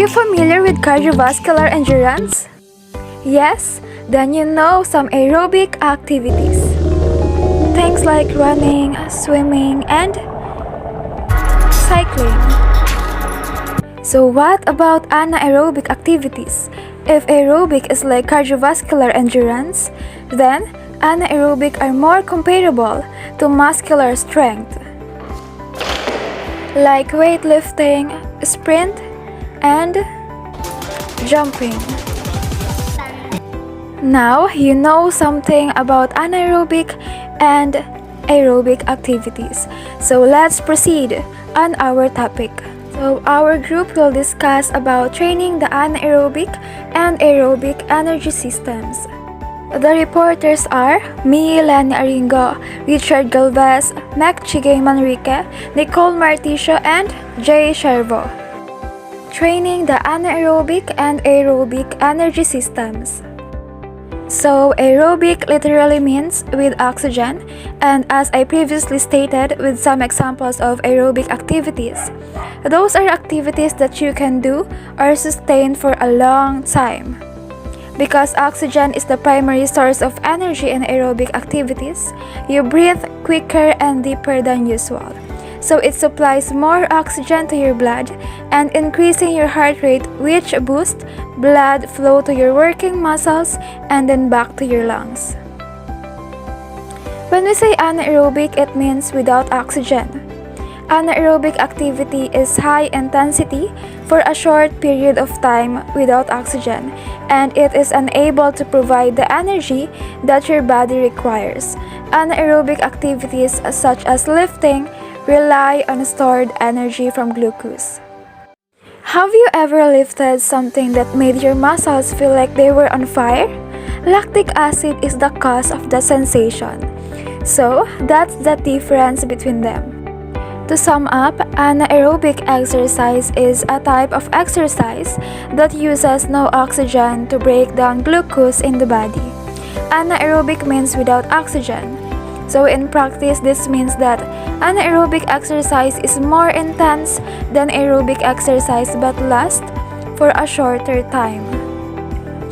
you familiar with cardiovascular endurance? Yes? Then you know some aerobic activities. Things like running, swimming, and cycling. So what about anaerobic activities? If aerobic is like cardiovascular endurance, then anaerobic are more comparable to muscular strength, like weightlifting, sprint, and jumping. Now you know something about anaerobic and aerobic activities. So let's proceed on our topic. So our group will discuss about training the anaerobic and aerobic energy systems. The reporters are me, Lenny Aringo, Richard Galvez, Mac Chigay Manrique, Nicole Marticio, and Jay Shervo. Training the anaerobic and aerobic energy systems. So, aerobic literally means with oxygen, and as I previously stated with some examples of aerobic activities, those are activities that you can do or sustain for a long time. Because oxygen is the primary source of energy in aerobic activities, you breathe quicker and deeper than usual. So it supplies more oxygen to your blood and increasing your heart rate, which boosts blood flow to your working muscles and then back to your lungs. When we say anaerobic, it means without oxygen. Anaerobic activity is high intensity for a short period of time without oxygen, and it is unable to provide the energy that your body requires. Anaerobic activities such as lifting rely on stored energy from glucose. Have you ever lifted something that made your muscles feel like they were on fire? Lactic acid is the cause of the sensation. So, that's the difference between them. To sum up, anaerobic exercise is a type of exercise that uses no oxygen to break down glucose in the body. Anaerobic means without oxygen. So in practice, this means that anaerobic exercise is more intense than aerobic exercise but lasts for a shorter time.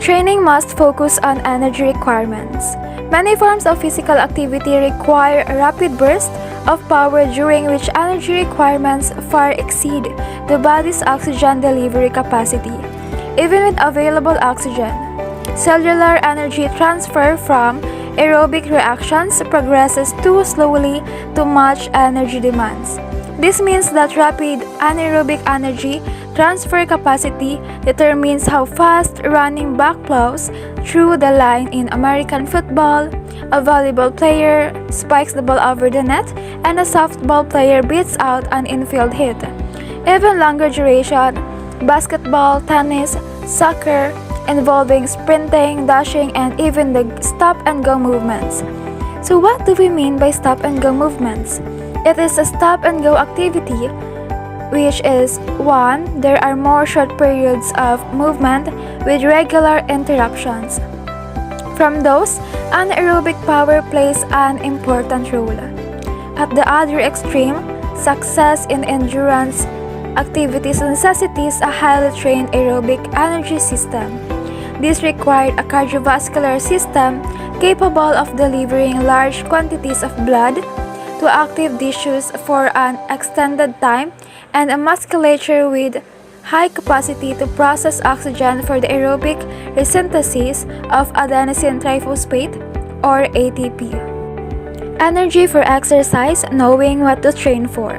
Training must focus on energy requirements. Many forms of physical activity require a rapid burst of power during which energy requirements far exceed the body's oxygen delivery capacity. Even with available oxygen, cellular energy transfer from aerobic reactions progresses too slowly to match energy demands. This means that rapid anaerobic energy transfer capacity determines how fast running back plows through the line in American football, a volleyball player spikes the ball over the net, and a softball player beats out an infield hit. Even longer duration, basketball, tennis, soccer, involving sprinting, dashing, and even the stop-and-go movements. So what do we mean by stop-and-go movements? It is a stop-and-go activity, which is 1. There are more short periods of movement with regular interruptions. From those, anaerobic power plays an important role. At the other extreme, success in endurance activities necessitates a highly trained aerobic energy system. This required a cardiovascular system capable of delivering large quantities of blood to active tissues for an extended time and a musculature with high capacity to process oxygen for the aerobic resynthesis of adenosine triphosphate or ATP. Energy for exercise, knowing what to train for.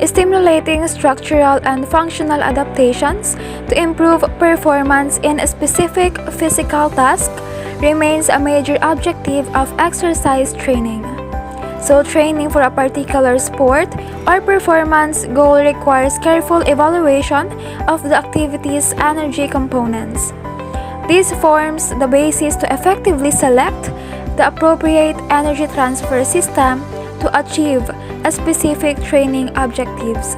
Stimulating structural and functional adaptations to improve performance in a specific physical task remains a major objective of exercise training. So training for a particular sport or performance goal requires careful evaluation of the activity's energy components. This forms the basis to effectively select the appropriate energy transfer system to achieve a specific training objectives.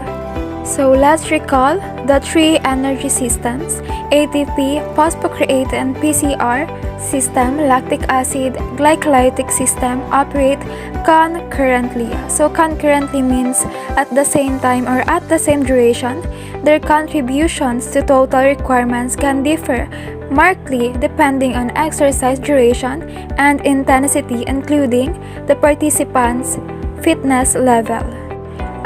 So let's recall the three energy systems: ATP, phosphocreate and PCR system, lactic acid, glycolytic system operate concurrently. So concurrently means at the same time or at the same duration. Their contributions to total requirements can differ markedly depending on exercise duration and intensity, including the participant's fitness level.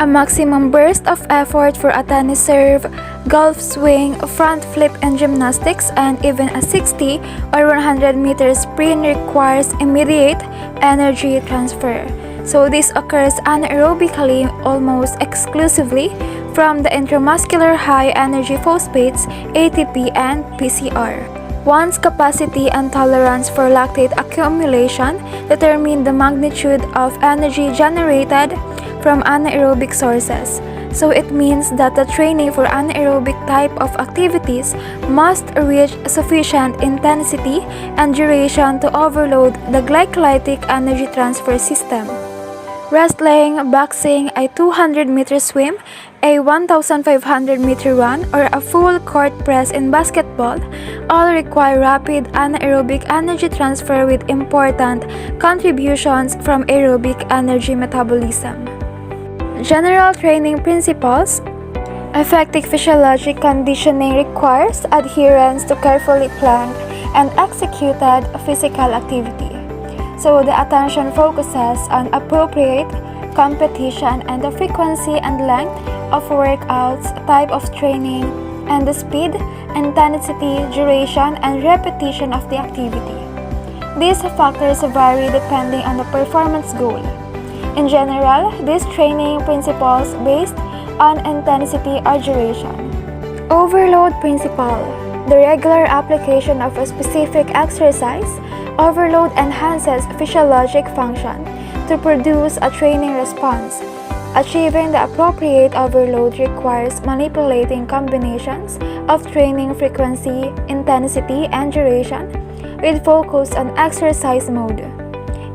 A maximum burst of effort for a tennis serve, golf swing, front flip in gymnastics, and even a 60 or 100 meter sprint requires immediate energy transfer. So this occurs anaerobically almost exclusively from the intramuscular high-energy phosphates, ATP and PCR. One's capacity and tolerance for lactate accumulation determine the magnitude of energy generated from anaerobic sources. So it means that the training for anaerobic type of activities must reach sufficient intensity and duration to overload the glycolytic energy transfer system. Wrestling, boxing, a 200-meter swim, a 1,500-meter run, or a full court press in basketball all require rapid anaerobic energy transfer with important contributions from aerobic energy metabolism. General training principles. Effective physiologic conditioning requires adherence to carefully planned and executed physical activity. So the attention focuses on appropriate competition and the frequency and length of workouts, type of training, and the speed, intensity, duration, and repetition of the activity. These factors vary depending on the performance goal. In general, these training principles based on intensity or duration. Overload principle. The regular application of a specific exercise, overload enhances physiologic function to produce a training response. Achieving the appropriate overload requires manipulating combinations of training frequency, intensity, and duration with focus on exercise mode.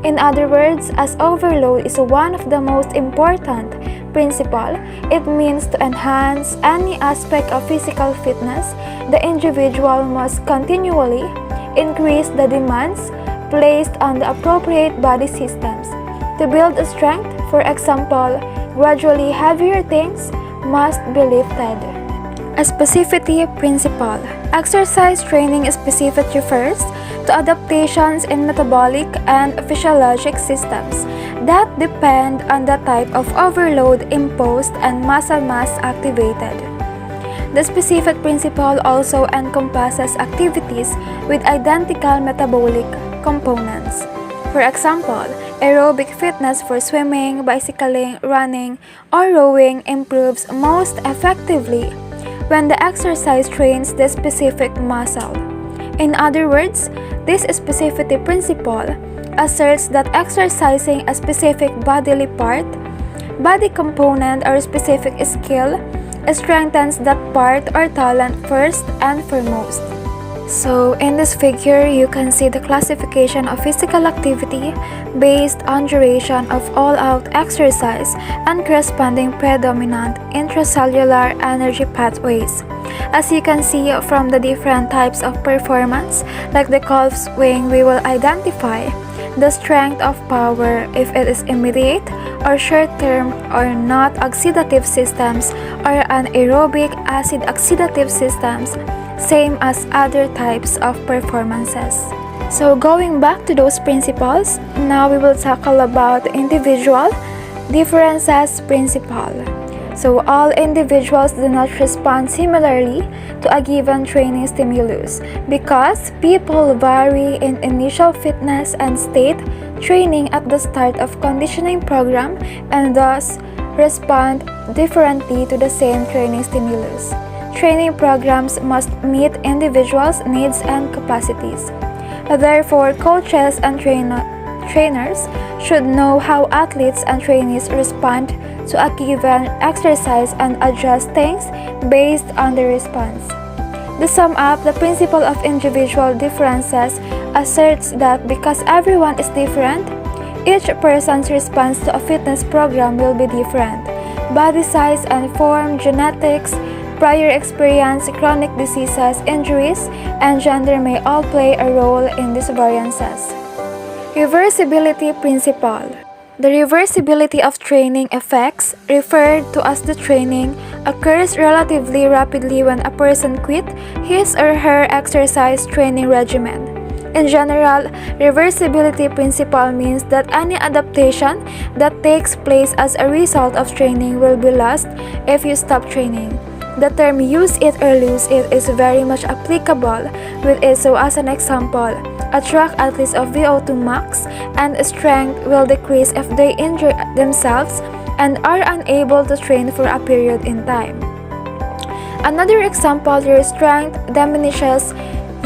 In other words, as overload is one of the most important principles, it means to enhance any aspect of physical fitness, the individual must continually increase the demands placed on the appropriate body systems. To build strength, for example, gradually heavier things must be lifted. A specificity principle. Exercise training specificity refers to adaptations in metabolic and physiologic systems that depend on the type of overload imposed and muscle mass activated. The specific principle also encompasses activities with identical metabolic components. For example, aerobic fitness for swimming, bicycling, running, or rowing improves most effectively when the exercise trains the specific muscle. In other words, this specificity principle asserts that exercising a specific bodily part, body component, or specific skill strengthens that part or talent first and foremost. So in this figure, you can see the classification of physical activity based on duration of all-out exercise and corresponding predominant intracellular energy pathways. As you can see from the different types of performance, like the golf swing, we will identify the strength of power if it is immediate or short-term or not oxidative systems or anaerobic acid oxidative systems, same as other types of performances. So going back to those principles, now we will tackle about the individual differences principle. So all individuals do not respond similarly to a given training stimulus because people vary in initial fitness and state training at the start of conditioning program and thus respond differently to the same training stimulus. Training programs must meet individuals' needs and capacities. Therefore, coaches and trainers should know how athletes and trainees respond to a given exercise and adjust things based on the response. To sum up, the principle of individual differences asserts that because everyone is different, each person's response to a fitness program will be different. body size and form, genetics, prior experience, chronic diseases, injuries, and gender may all play a role in these variances. Reversibility principle. The reversibility of training effects, referred to as the training, occurs relatively rapidly when a person quit his or her exercise training regimen. In general, reversibility principle means that any adaptation that takes place as a result of training will be lost if you stop training. The term use it or lose it is very much applicable with it, so as an example, a track athlete of VO2 max and strength will decrease if they injure themselves and are unable to train for a period in time. Another example, your strength diminishes,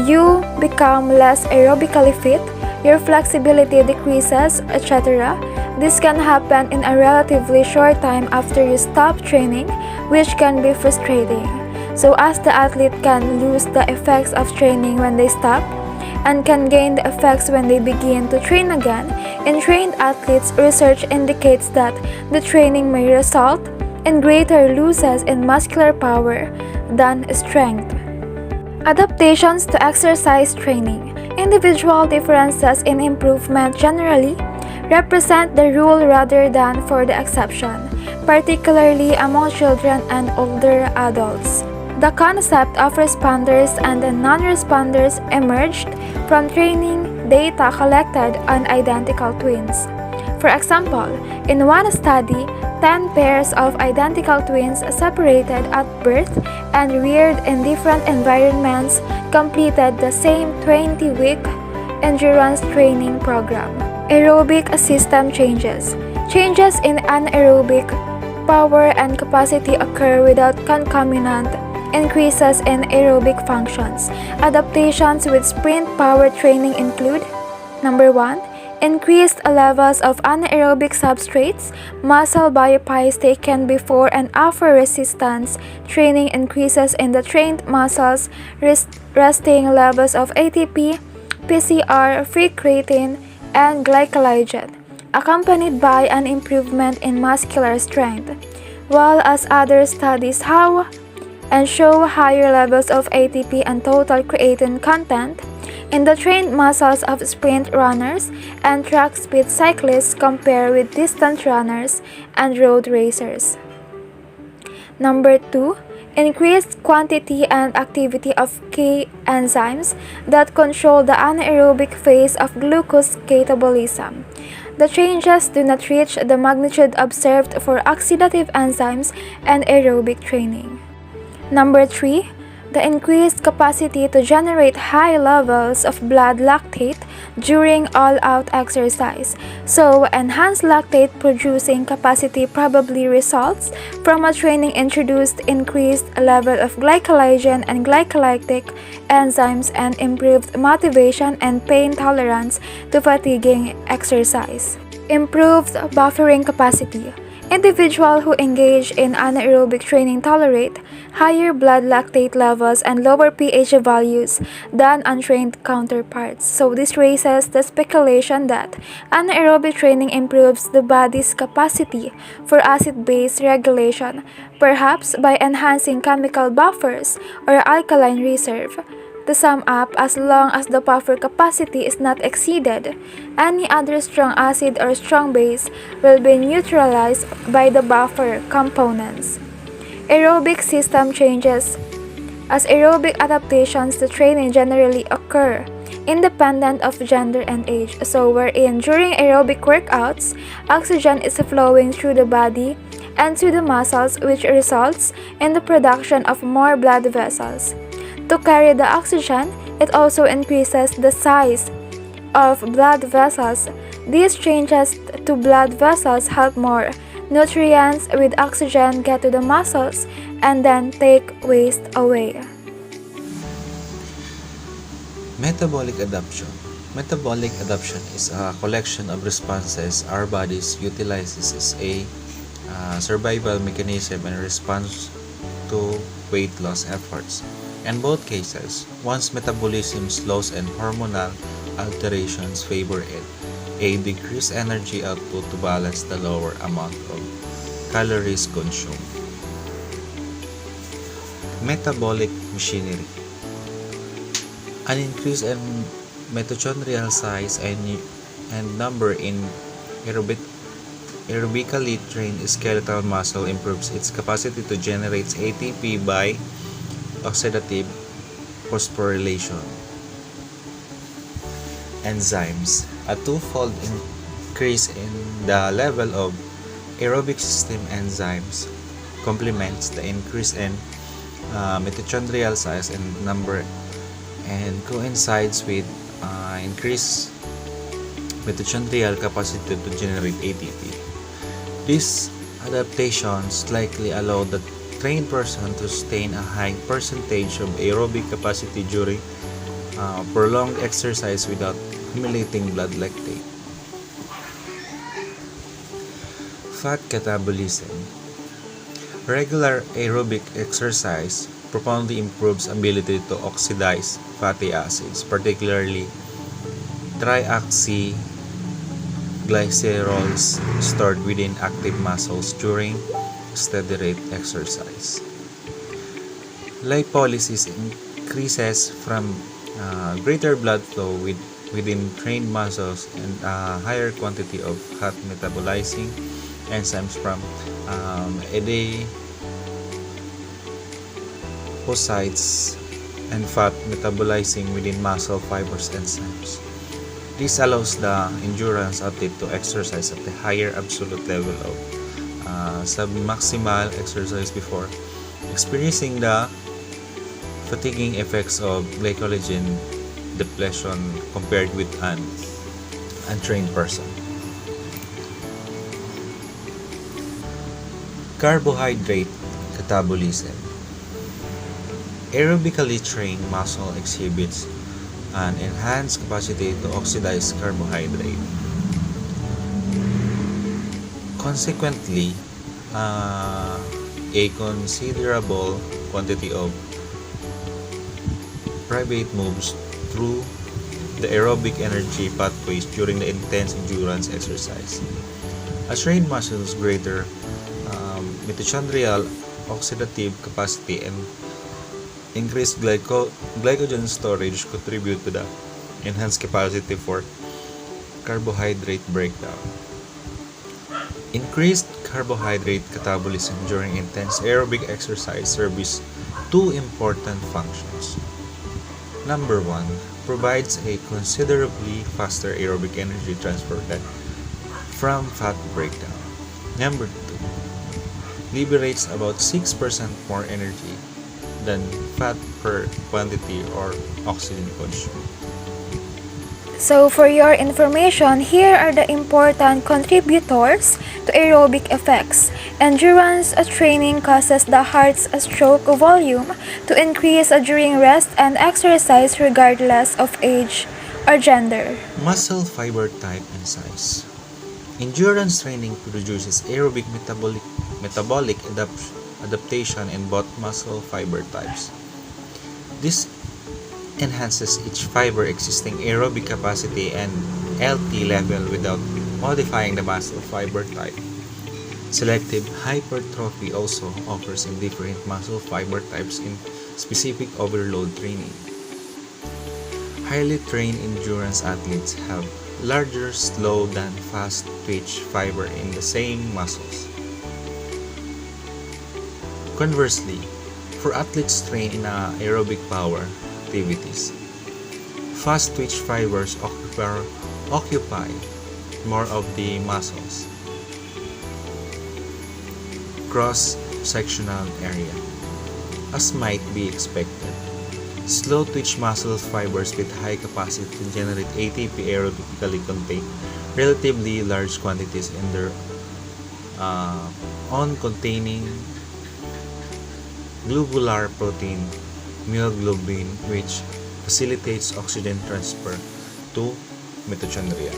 you become less aerobically fit, your flexibility decreases, etc. This can happen in a relatively short time after you stop training, which can be frustrating. So as the athlete can lose the effects of training when they stop, and can gain the effects when they begin to train again, in trained athletes, research indicates that the training may result in greater losses in muscular power than strength. Adaptations to exercise training. Individual differences in improvement generally represent the rule rather than for the exception, particularly among children and older adults. The concept of responders and non-responders emerged from training data collected on identical twins. For example, in one study, 10 pairs of identical twins separated at birth and reared in different environments completed the same 20-week endurance training program. Aerobic system changes. Changes in anaerobic power and capacity occur without concomitant increases in aerobic functions. Adaptations with sprint power training include: number 1, increased levels of anaerobic substrates. Muscle biopsies taken before and after resistance training increases in the trained muscles resting levels of ATP, PCR, free creatine, and glycogen, accompanied by an improvement in muscular strength, while as other studies show higher levels of ATP and total creatine content in the trained muscles of sprint runners and track speed cyclists compared with distance runners and road racers. Number 2, increased quantity and activity of key enzymes that control the anaerobic phase of glucose catabolism. The changes do not reach the magnitude observed for oxidative enzymes and aerobic training. Number 3, the increased capacity to generate high levels of blood lactate during all-out exercise. So, enhanced lactate producing capacity probably results from a training introduced increased level of glycogen and glycolytic enzymes and improved motivation and pain tolerance to fatiguing exercise. Improved buffering capacity. Individuals who engage in anaerobic training tolerate higher blood lactate levels and lower pH values than untrained counterparts. So this raises the speculation that anaerobic training improves the body's capacity for acid-base regulation, perhaps by enhancing chemical buffers or alkaline reserve. To sum up, as long as the buffer capacity is not exceeded, any other strong acid or strong base will be neutralized by the buffer components. Aerobic system changes. As aerobic adaptations to training generally occur independent of gender and age, so wherein during aerobic workouts, oxygen is flowing through the body and to the muscles, which results in the production of more blood vessels. To carry the oxygen, it also increases the size of blood vessels. These changes to blood vessels help more nutrients with oxygen get to the muscles and then take waste away. Metabolic adaptation. Metabolic adaptation is a collection of responses our bodies utilizes as a survival mechanism in response to weight loss efforts. In both cases, once metabolism slows and hormonal alterations favor it, a decreased energy output to balance the lower amount of calories consumed. Metabolic machinery. An increase in mitochondrial size and number in aerobically trained skeletal muscle improves its capacity to generate ATP by oxidative phosphorylation. Enzymes. A twofold increase in the level of aerobic system enzymes complements the increase in mitochondrial size and number and coincides with increased mitochondrial capacity to generate ATP. These adaptations likely allow the trained person to sustain a high percentage of aerobic capacity during prolonged exercise without accumulating blood lactate. Fat catabolism. Regular aerobic exercise profoundly improves ability to oxidize fatty acids, particularly triacylglycerols stored within active muscles during steady rate exercise. Lipolysis increases from greater blood flow within trained muscles and a higher quantity of fat metabolizing enzymes from adipocytes and fat metabolizing within muscle fibers enzymes. This allows the endurance athlete to exercise at a higher absolute level of submaximal exercise before experiencing the fatiguing effects of glycogen depletion compared with an untrained person. Carbohydrate catabolism. Aerobically trained muscle exhibits an enhanced capacity to oxidize carbohydrate. Consequently, a considerable quantity of pyruvate moves through the aerobic energy pathways during the intense endurance exercise. As trained muscles, greater mitochondrial oxidative capacity and increased glycogen storage contribute to the enhanced capacity for carbohydrate breakdown. Increased carbohydrate catabolism during intense aerobic exercise serves two important functions. Number one, provides a considerably faster aerobic energy transfer from fat breakdown. Number two, liberates about 6% more energy than fat per quantity or oxygen consumed. So for your information, here are the important contributors to aerobic effects. Endurance training causes the heart's stroke volume to increase during rest and exercise regardless of age or gender. Muscle fiber type and size. Endurance training produces aerobic metabolic adaptation in both muscle fiber types. This enhances each fiber existing aerobic capacity and LT level without modifying the muscle fiber type. Selective hypertrophy also occurs in different muscle fiber types in specific overload training. Highly trained endurance athletes have larger slow than fast twitch fiber in the same muscles. Conversely, for athletes trained in aerobic power activities, fast twitch fibers occupy more of the muscles cross-sectional area. As might be expected, slow twitch muscle fibers with high capacity to generate ATP aerobically contain relatively large quantities in their own containing globular protein myoglobin, which facilitates oxygen transfer to mitochondria.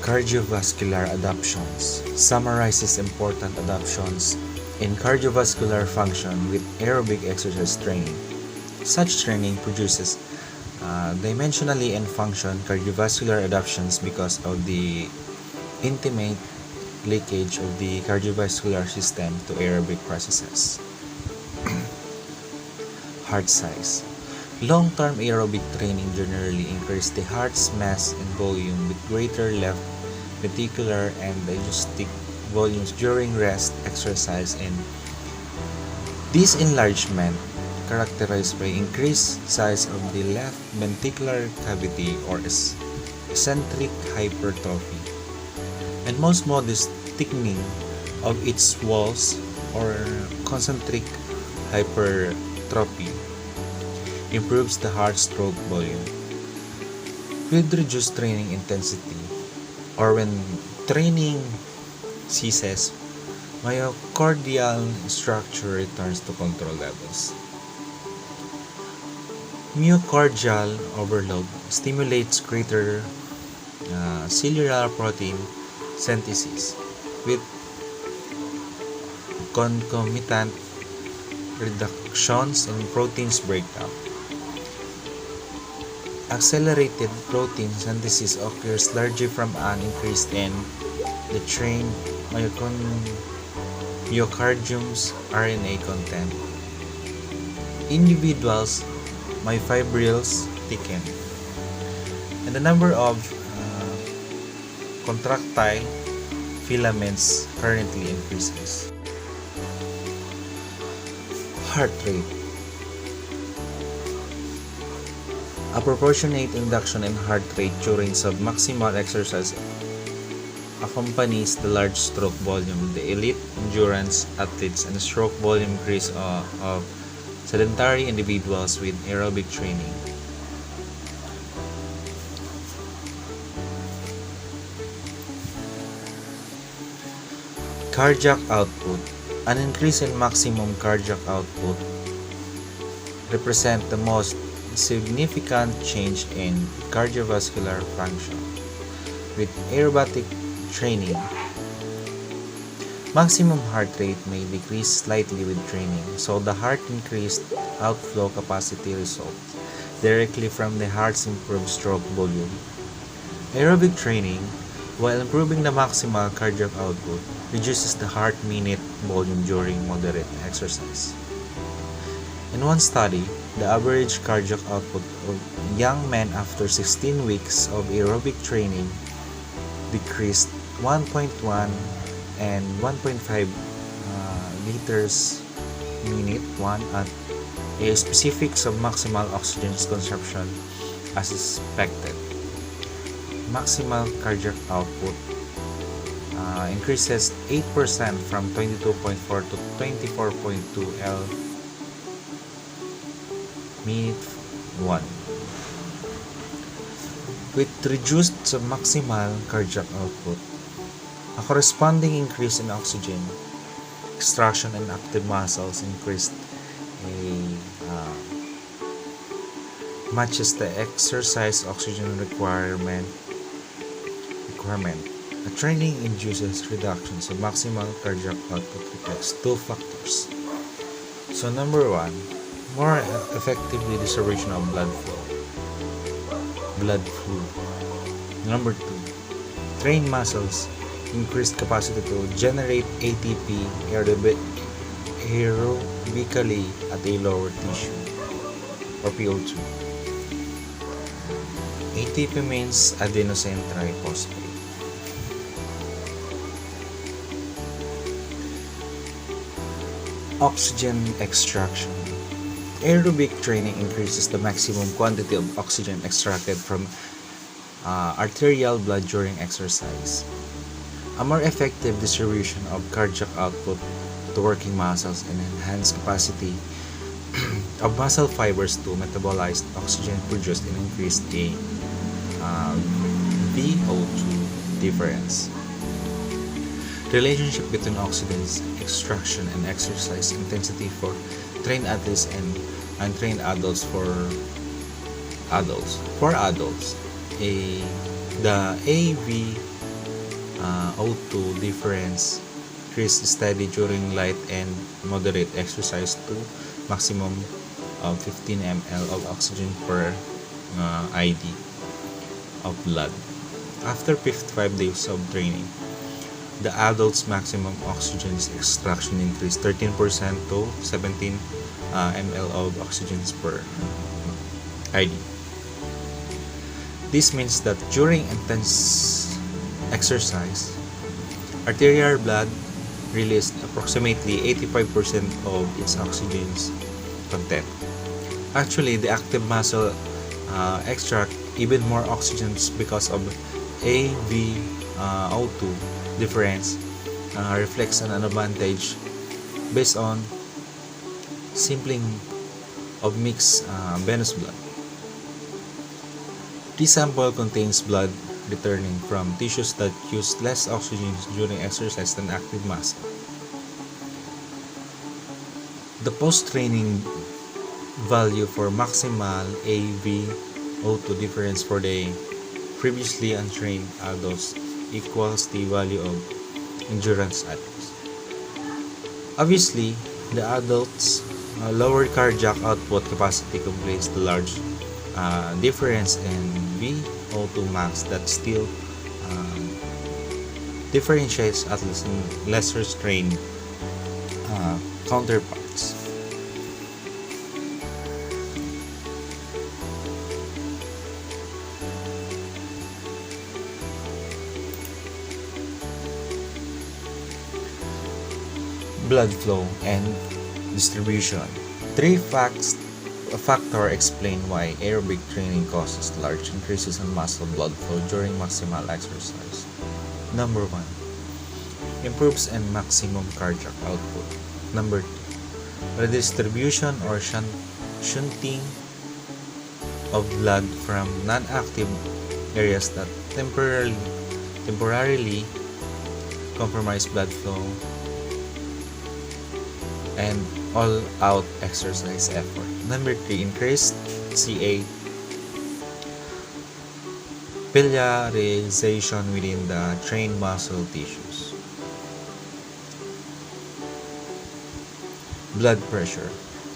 Cardiovascular adaptations summarizes important adaptations in cardiovascular function with aerobic exercise training. Such training produces Dimensionally and function cardiovascular adaptations because of the intimate leakage of the cardiovascular system to aerobic processes. Heart size. Long-term aerobic training generally increases the heart's mass and volume with greater left ventricular and diastolic volumes during rest, exercise, and this enlargement characterized by increased size of the left ventricular cavity or eccentric hypertrophy and most modest thickening of its walls or concentric hypertrophy improves the heart stroke volume. With reduced training intensity or when training ceases, myocardial structure returns to control levels. Myocardial overload stimulates greater cellular protein synthesis with concomitant reductions in proteins breakdown. Accelerated protein synthesis occurs largely from an increase in the trained myocardium's RNA content. Individuals' myofibrils thicken, and the number of contractile filaments currently increases. Heart rate. A proportionate induction in heart rate during submaximal exercise accompanies the large stroke volume. The elite endurance athletes and stroke volume increase of sedentary individuals with aerobic training. Cardiac output. An increase in maximum cardiac output represents the most significant change in cardiovascular function. With aerobatic training, maximum heart rate may decrease slightly with training, so the heart increased outflow capacity results directly from the heart's improved stroke volume. Aerobic training, while improving the maximal cardiac output, reduces the heart minute volume during moderate exercise. In one study, the average cardiac output of young men after 16 weeks of aerobic training decreased 1.1 and 1.5 liters minute 1 at a specific submaximal oxygen consumption as expected. Maximal cardiac output increases 8% from 22.4 to 24.2 L minute 1. With reduced submaximal cardiac output, a corresponding increase in oxygen extraction in active muscles increased matches the exercise oxygen requirement. A training induces reductions of maximal cardiac output reflects two factors. So number one, more effectively distribution of blood flow. Number two, trained muscles increased capacity to generate ATP aerobically at a lower tissue or PO2. ATP means adenosine triphosphate. Oxygen extraction. Aerobic training increases the maximum quantity of oxygen extracted from arterial blood during exercise. A more effective distribution of cardiac output to working muscles and enhanced capacity of muscle fibers to metabolize oxygen produced and increase the VO2 difference. Relationship between oxygen extraction and exercise intensity for trained athletes and untrained adults. For adults, the AVO2 difference increased steady during light and moderate exercise to maximum of 15 ml of oxygen per ID of blood. After 55 days of training, the adult's maximum oxygen extraction increased 13% to 17 ml of oxygen per ID. This means that during intense exercise, arterial blood released approximately 85% of its oxygen content. Actually, the active muscle extract even more oxygen because of AVO2 difference reflects an advantage based on sampling of mixed venous blood. This sample contains blood returning from tissues that use less oxygen during exercise than active muscle. The post-training value for maximal AVO2 difference for the previously untrained adults equals the value of endurance adults. Obviously, the adults' lower cardiac output capacity complains the large difference in VO2 max that still differentiates athletes in lesser trained counterparts. Blood flow and distribution. Three factors explain why aerobic training causes large increases in muscle blood flow during maximal exercise. Number 1. Improves in maximum cardiac output. Number 2. Redistribution or shunting of blood from non-active areas that temporarily compromise blood flow and all-out exercise effort. Number 3, increased CA pillarization within the trained muscle tissues. Blood pressure.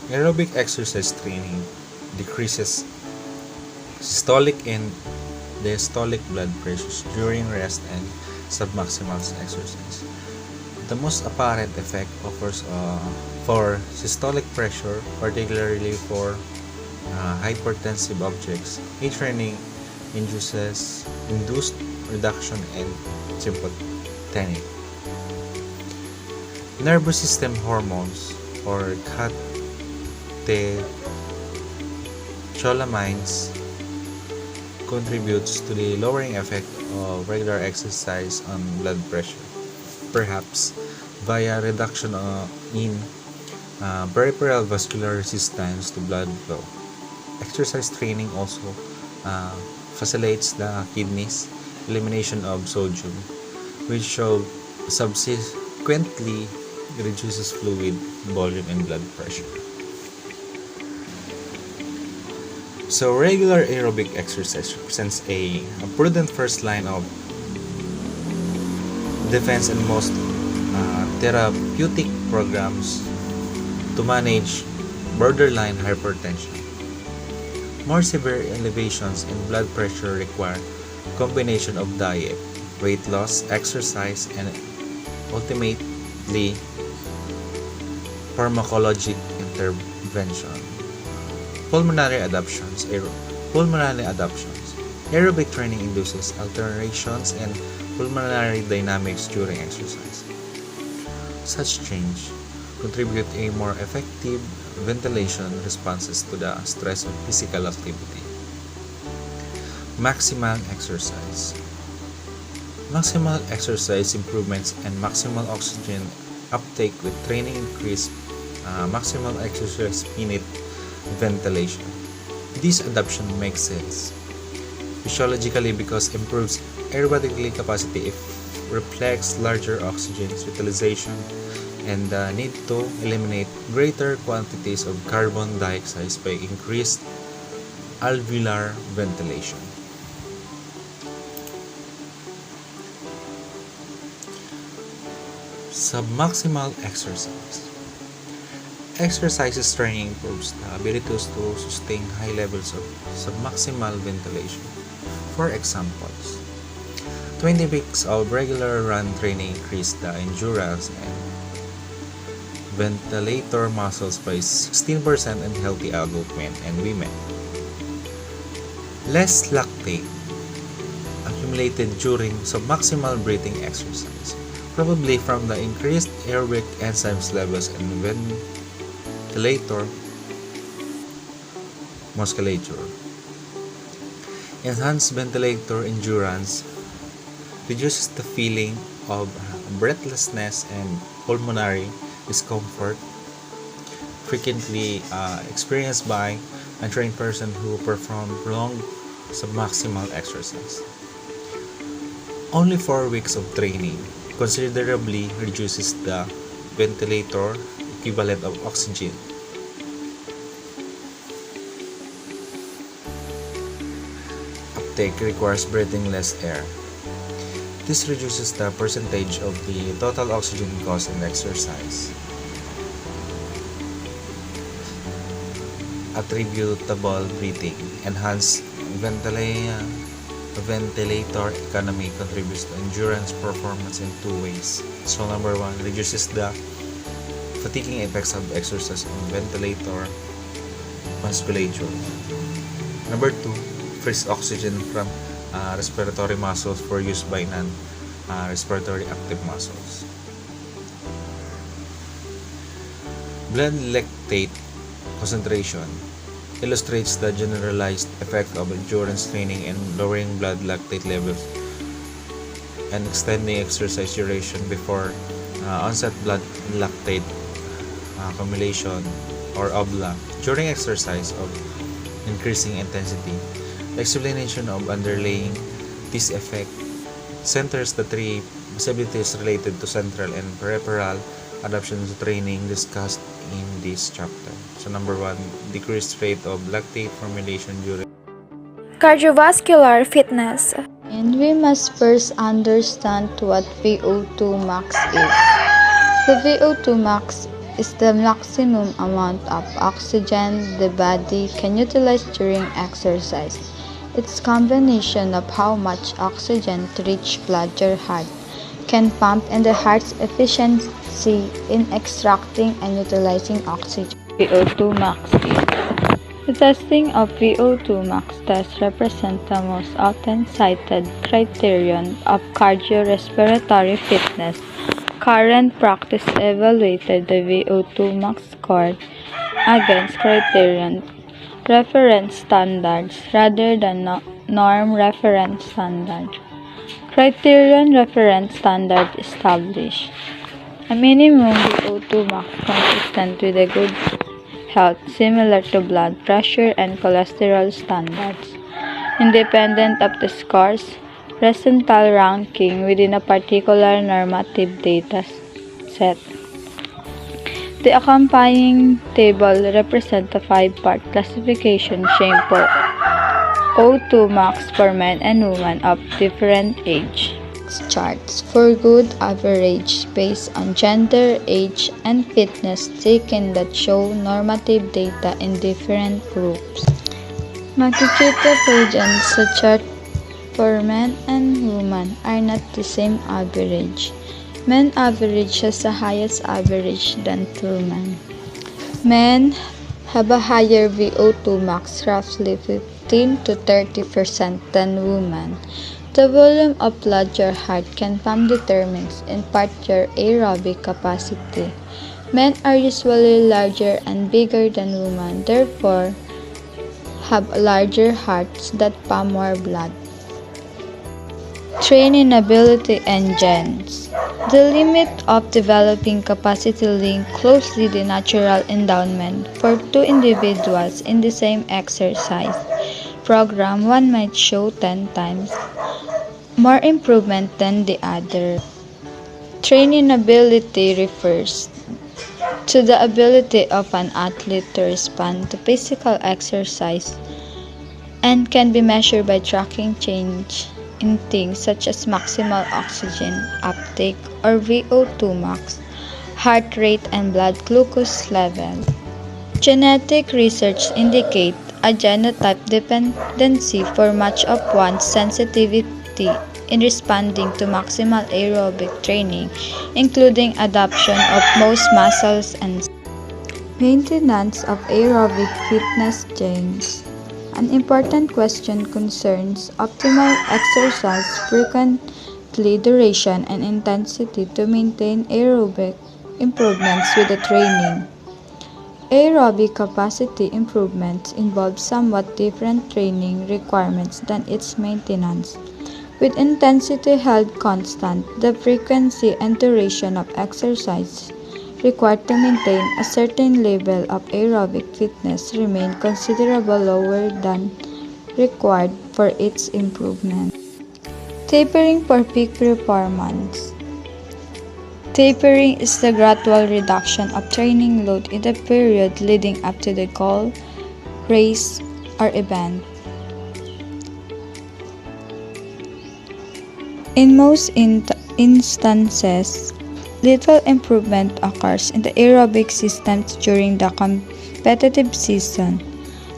Aerobic exercise training decreases systolic and diastolic blood pressures during rest and submaximal exercise. The most apparent effect occurs for systolic pressure, particularly for hypertensive objects. Training induced reduction in sympathetic nervous system hormones or catecholamines contributes to the lowering effect of regular exercise on blood pressure, perhaps via reduction in peripheral vascular resistance to blood flow. Exercise training also facilitates the kidneys' elimination of sodium, which subsequently reduces fluid volume and blood pressure. So regular aerobic exercise represents a prudent first line of defense in most therapeutic programs to manage borderline hypertension. More severe elevations in blood pressure require combination of diet, weight loss, exercise, and ultimately pharmacologic intervention. Pulmonary adaptations. Aerobic training induces alterations in pulmonary dynamics during exercise. Such change contribute a more effective ventilation responses to the stress of physical activity. Maximal exercise. Maximal exercise improvements and maximal oxygen uptake with training increase maximal exercise minute ventilation. This adaptation makes sense physiologically because improves aerobic capacity reflects larger oxygen utilization and the need to eliminate greater quantities of carbon dioxide by increased alveolar ventilation. Submaximal exercise. Exercises training improves the ability to sustain high levels of submaximal ventilation. For examples, 20 weeks of regular run training increase the endurance and ventilator muscles by 16% in healthy adult men and women. Less lactate accumulated during submaximal breathing exercise, probably from the increased aerobic enzymes levels in ventilator musculature. Enhanced ventilator endurance reduces the feeling of breathlessness and pulmonary discomfort frequently experienced by untrained person who perform prolonged submaximal exercise. Only 4 weeks of training considerably reduces the ventilator equivalent of oxygen. Uptake requires breathing less air. This reduces the percentage of the total oxygen cost in exercise. Attributable breathing. Enhanced ventilator economy contributes to endurance performance in 2 ways. So number 1, reduces the fatiguing effects of exercise on ventilator musculature. Number 2, frees oxygen from respiratory muscles for use by non-respiratory active muscles. Blood lactate concentration illustrates the generalized effect of endurance training in lowering blood lactate levels and extending exercise duration before onset blood lactate accumulation or OBLA during exercise of increasing intensity. The explanation of underlying this effect centers the three possibilities related to central and peripheral adaptation to training discussed in this chapter. So number 1, decreased rate of lactate formulation during Cardiovascular fitness. And we must first understand what VO2 max is. The VO2 max is the maximum amount of oxygen the body can utilize during exercise. It's a combination of how much oxygen rich blood your heart can pump and the heart's efficiency in extracting and utilizing oxygen. VO2 max is. The testing of VO2 max test represents the most often cited criterion of cardiorespiratory fitness. Current practice evaluated the VO2 max score against criterion reference standards rather than norm reference standard. Criterion reference standard established a minimum VO2 max consistent with a good health similar to blood pressure and cholesterol standards, independent of the scores, percentile ranking within a particular normative data set. The accompanying table represents a 5-part classification showing for O2 max for men and women of different age. Charts for good average based on gender, age, and fitness taken that show normative data in different groups. Makikita po dyan sa chart for men and women are not the same average. Men average has the highest average than women. Men have a higher VO2 max, roughly 15 to 30% than women. The volume of blood your heart can pump determines in part your aerobic capacity. Men are usually larger and bigger than women, therefore have larger hearts that pump more blood. Training ability and genes. The limit of developing capacity link closely the natural endowment for two individuals in the same exercise program. One might show 10 times more improvement than the other. Training ability refers to the ability of an athlete to respond to physical exercise and can be measured by tracking change in things such as maximal oxygen uptake or VO2 max, heart rate, and blood glucose level. Genetic research indicate a genotype dependency for much of one's sensitivity in responding to maximal aerobic training, including adoption of most muscles and maintenance of aerobic fitness genes. An important question concerns optimal exercise frequency, duration, and intensity to maintain aerobic improvements with the training. Aerobic capacity improvements involve somewhat different training requirements than its maintenance. With intensity held constant, the frequency and duration of exercise required to maintain a certain level of aerobic fitness remain considerably lower than required for its improvement. Tapering for peak performance. Tapering is the gradual reduction of training load in the period leading up to the goal, race, or event. In most instances, little improvement occurs in the aerobic systems during the competitive season.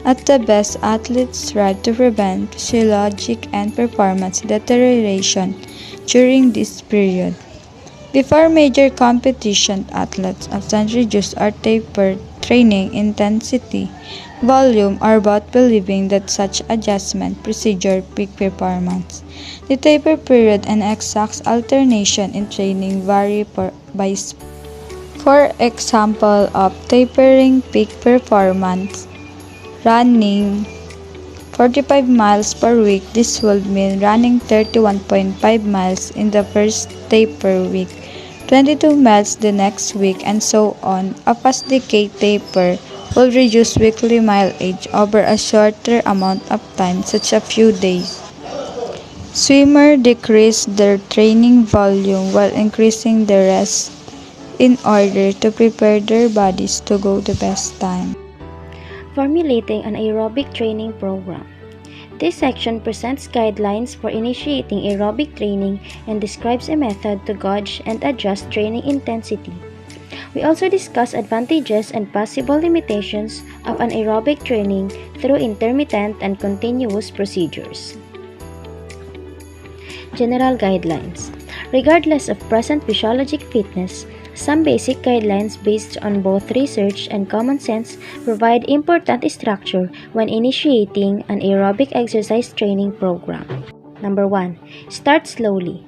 At the best, athletes strive to prevent physiologic and performance deterioration during this period. Before major competition, athletes often reduce or taper training intensity, volume, or both, believing that such adjustment procedure peak performance. The taper period and exact alternation in training vary by sport. For example of tapering peak performance, running 45 miles per week. This would mean running 31.5 miles in the first taper week, 22 miles the next week, and so on. A fast decay taper will reduce weekly mileage over a shorter amount of time, such as a few days. Swimmers decrease their training volume while increasing the rest in order to prepare their bodies to go the best time. Formulating an aerobic training program. This section presents guidelines for initiating aerobic training and describes a method to gauge and adjust training intensity. We also discuss advantages and possible limitations of anaerobic training through intermittent and continuous procedures. General guidelines. Regardless of present physiologic fitness, some basic guidelines based on both research and common sense provide important structure when initiating an aerobic exercise training program. Number 1. Start slowly.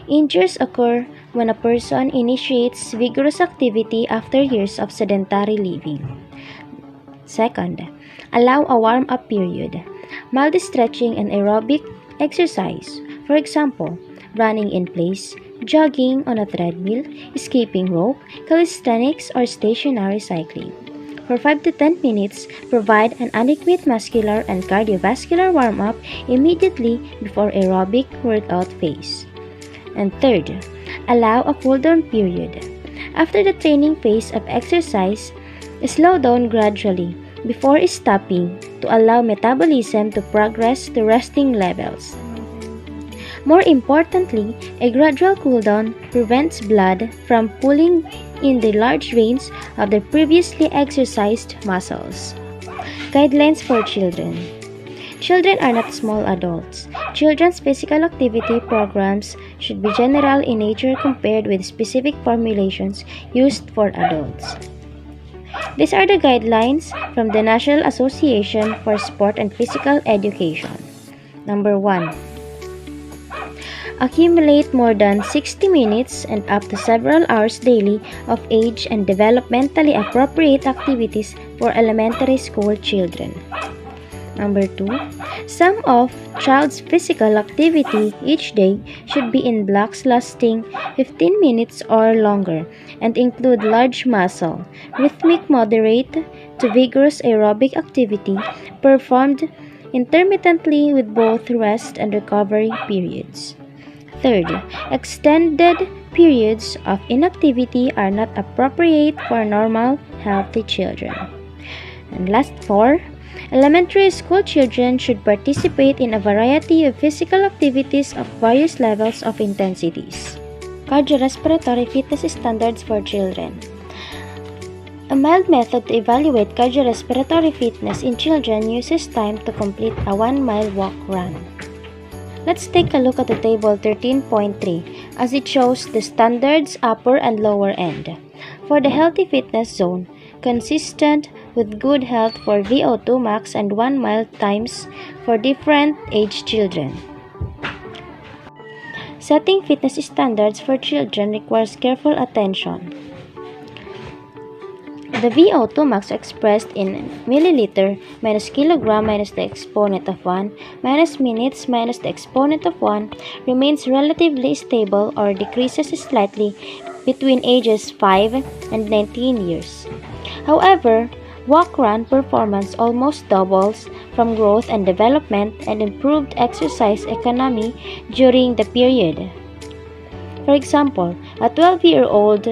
Injuries occur when a person initiates vigorous activity after years of sedentary living. Second, allow a warm-up period. Mild stretching and aerobic exercise, for example, running in place, jogging on a treadmill, skipping rope, calisthenics, or stationary cycling. For 5 to 10 minutes, provide an adequate muscular and cardiovascular warm-up immediately before aerobic workout phase. And third, allow a cool-down period. After the training phase of exercise, slow down gradually before stopping to allow metabolism to progress to resting levels. More importantly, a gradual cooldown prevents blood from pooling in the large veins of the previously exercised muscles. Guidelines for children. Children are not small adults. Children's physical activity programs should be general in nature compared with specific formulations used for adults. These are the guidelines from the National Association for Sport and Physical Education. Number 1. Accumulate more than 60 minutes and up to several hours daily of age and developmentally appropriate activities for elementary school children. Number 2. Sum of child's physical activity each day should be in blocks lasting 15 minutes or longer and include large muscle, rhythmic moderate to vigorous aerobic activity performed intermittently with both rest and recovery periods. Third, extended periods of inactivity are not appropriate for normal, healthy children. And last 4, elementary school children should participate in a variety of physical activities of various levels of intensities. Cardiorespiratory fitness standards for children. A mild method to evaluate cardiorespiratory fitness in children uses time to complete a 1-mile walk-run. Let's take a look at the table 13.3 as it shows the standards upper and lower end. For the healthy fitness zone, consistent with good health for VO2 max and 1 mile times for different age children. Setting fitness standards for children requires careful attention. The VO2 max expressed in milliliter minus kilogram minus the exponent of 1 minus minutes minus the exponent of 1 remains relatively stable or decreases slightly between ages 5 and 19 years. However, walk-run performance almost doubles from growth and development and improved exercise economy during the period. For example, a 12-year-old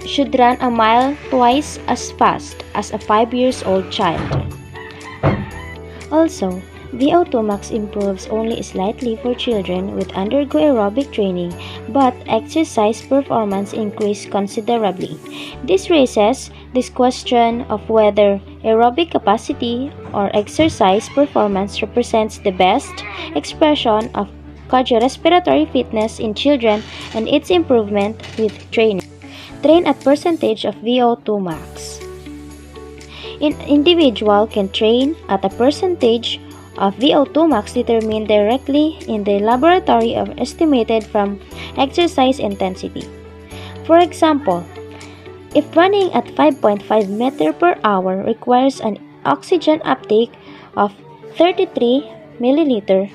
should run a mile twice as fast as a 5-year-old child. Also, VO2 max improves only slightly for children with undergo aerobic training, but exercise performance increases considerably. This raises this question of whether aerobic capacity or exercise performance represents the best expression of cardiorespiratory fitness in children and its improvement with training. Train at percentage of VO2 max. An individual can train at a percentage of VO2 max determined directly in the laboratory or estimated from exercise intensity. For example, if running at 5.5 meters per hour requires an oxygen uptake of 33 milliliter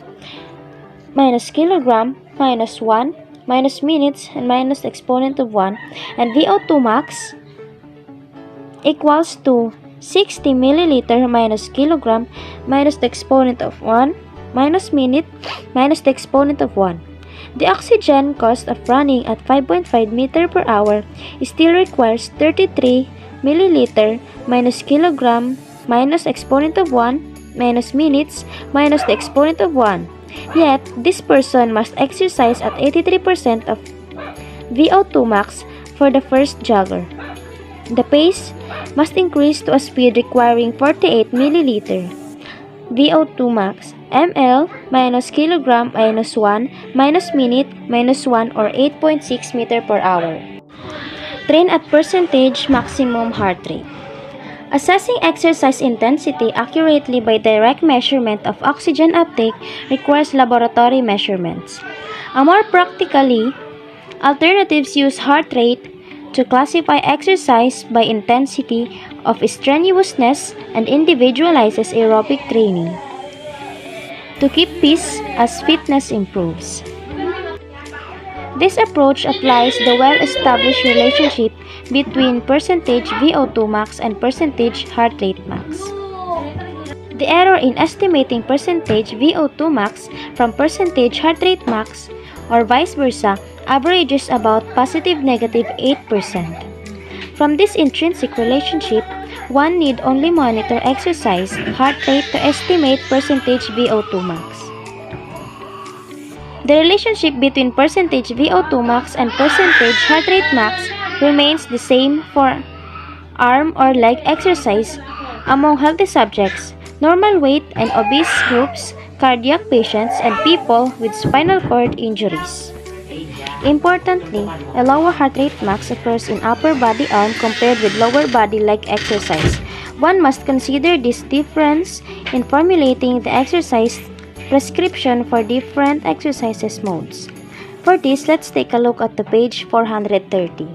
minus kilogram minus 1 minus minutes and minus the exponent of 1 and VO2 max equals to 60 milliliter minus kilogram minus the exponent of 1 minus minute minus the exponent of 1. The oxygen cost of running at 5.5 meter per hour still requires 33 milliliter minus kilogram minus exponent of 1 minus minutes minus the exponent of 1. Yet, this person must exercise at 83% of VO2 max for the first jogger. The pace must increase to a speed requiring 48 milliliter VO2 max ml minus kilogram minus 1 minus minute minus 1 or 8.6 meter per hour. Train at percentage maximum heart rate. Assessing exercise intensity accurately by direct measurement of oxygen uptake requires laboratory measurements. More practically, alternatives use heart rate to classify exercise by intensity of strenuousness and individualizes aerobic training to keep pace as fitness improves. This approach applies the well-established relationship between percentage VO2 max and percentage heart rate max. The error in estimating percentage VO2 max from percentage heart rate max or vice versa averages about positive negative 8%. From this intrinsic relationship, one need only monitor exercise heart rate to estimate percentage VO2 max. The relationship between percentage VO2 max and percentage heart rate max remains the same for arm or leg exercise among healthy subjects, normal weight and obese groups, cardiac patients, and people with spinal cord injuries. Importantly, a lower heart rate max occurs in upper body arm compared with lower body leg exercise. One must consider this difference in formulating the exercise prescription for different exercises modes. For this, let's take a look at the page 430.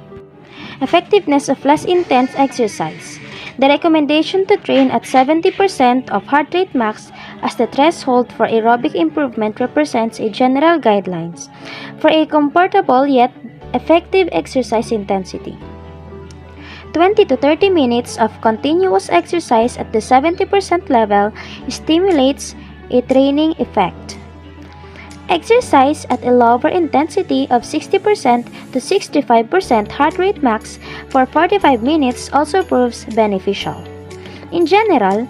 Effectiveness of less intense exercise. The recommendation to train at 70% of heart rate max as the threshold for aerobic improvement represents a general guidelines for a comfortable yet effective exercise intensity. 20 to 30 minutes of continuous exercise at the 70% level stimulates a training effect. Exercise at a lower intensity of 60% to 65% heart rate max for 45 minutes also proves beneficial. In general,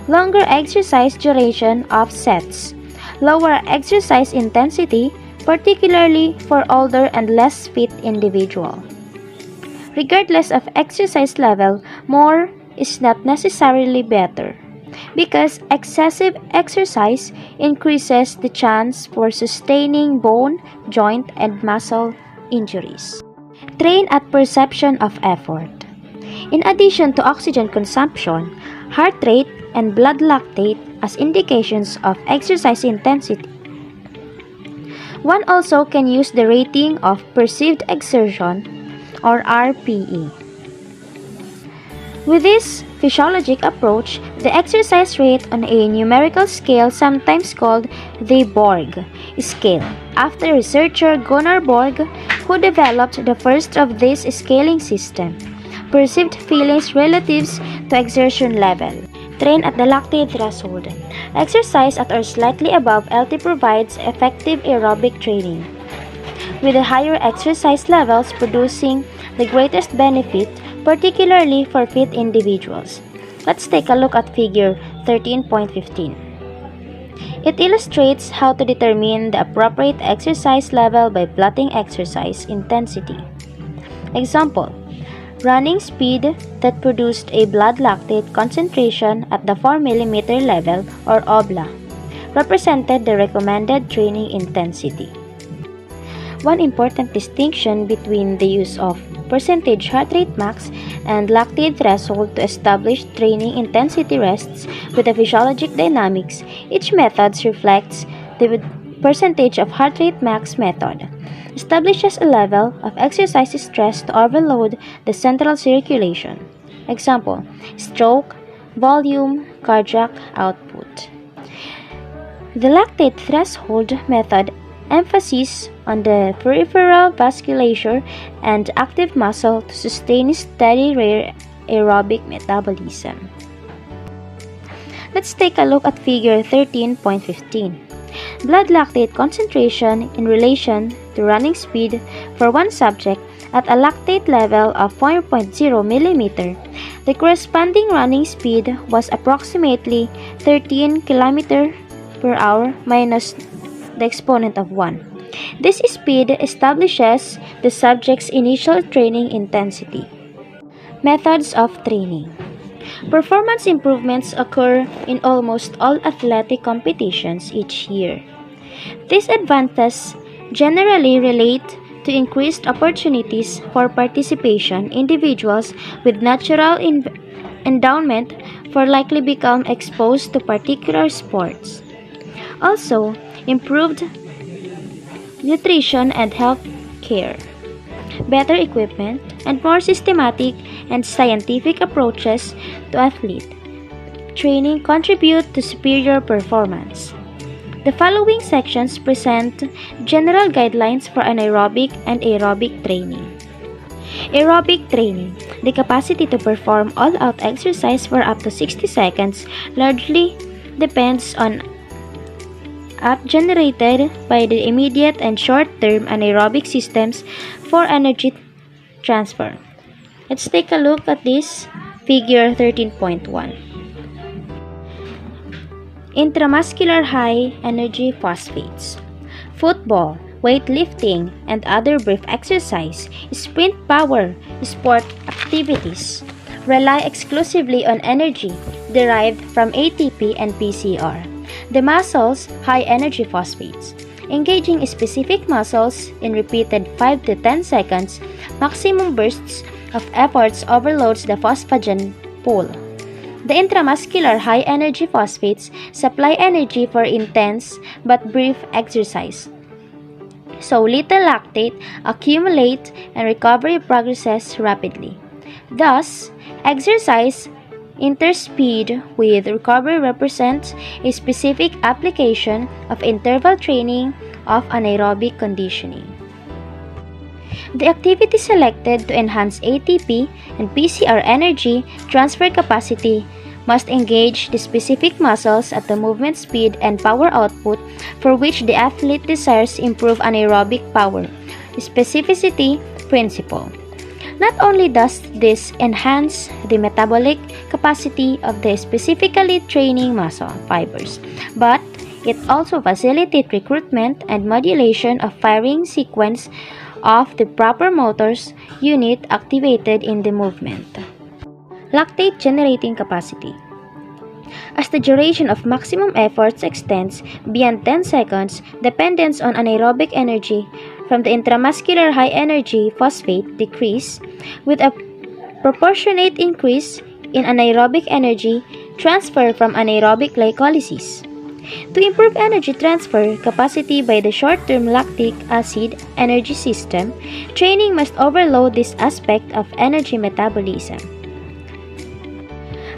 longer exercise duration offsets lower exercise intensity particularly for older and less fit individuals. Regardless of exercise level, more is not necessarily better, because excessive exercise increases the chance for sustaining bone, joint, and muscle injuries. Train at perception of effort. In addition to oxygen consumption, heart rate, and blood lactate as indications of exercise intensity, one also can use the rating of perceived exertion, or RPE. With this physiologic approach, the exercise rate on a numerical scale, sometimes called the Borg scale, after researcher Gunnar Borg, who developed the first of this scaling system, perceived feelings relative to exertion level. Train at the lactate threshold. Exercise at or slightly above LT provides effective aerobic training, with the higher exercise levels producing the greatest benefit, particularly for fit individuals. Let's take a look at figure 13.15. It illustrates how to determine the appropriate exercise level by plotting exercise intensity. Example: running speed that produced a blood lactate concentration at the 4 mm level, or OBLA, represented the recommended training intensity. One important distinction between the use of percentage heart rate max and lactate threshold to establish training intensity rests with the physiologic dynamics. Each method reflects the percentage of heart rate max method establishes a level of exercise stress to overload the central circulation. Example: stroke, volume, cardiac output. The lactate threshold method emphasis on the peripheral vasculature and active muscle to sustain steady rare aerobic metabolism. Let's take a look at figure 13.15. Blood lactate concentration in relation to running speed for one subject at a lactate level of 4.0 mm. The corresponding running speed was approximately 13 km per hour minus the exponent of 1. This speed establishes the subject's initial training intensity. Methods of training. Performance improvements occur in almost all athletic competitions each year. These advantages generally relate to increased opportunities for participation. Individuals with natural endowment for likely become exposed to particular sports. Also, improved nutrition and health care, better equipment, and more systematic and scientific approaches to athlete training contribute to superior performance. The following sections present general guidelines for anaerobic and aerobic training. Aerobic training, the capacity to perform all-out exercise for up to 60 seconds, largely depends on generated by the immediate and short-term anaerobic systems for energy transfer. Let's take a look at this figure 13.1. Intramuscular high energy phosphates. Football, weightlifting, and other brief exercise, sprint power, sport activities rely exclusively on energy derived from ATP and PCR. The muscles high energy phosphates. Engaging specific muscles in repeated 5 to 10 seconds, maximum bursts of efforts overloads the phosphagen pool. The intramuscular high energy phosphates supply energy for intense but brief exercise. So little lactate accumulates and recovery progresses rapidly. Thus, exercise interspeed with recovery represents a specific application of interval training of anaerobic conditioning. The activity selected to enhance ATP and PCR energy transfer capacity must engage the specific muscles at the movement speed and power output for which the athlete desires improve anaerobic power. Specificity principle. Not only does this enhance the metabolic capacity of the specifically training muscle fibers, but It also facilitates recruitment and modulation of firing sequence of the proper motors unit activated in the movement. Lactate generating capacity. As the duration of maximum efforts extends beyond 10 seconds, dependence on anaerobic energy from the intramuscular high-energy phosphate decrease with a proportionate increase in anaerobic energy transfer from anaerobic glycolysis. To improve energy transfer capacity by the short-term lactic acid energy system, training must overload this aspect of energy metabolism.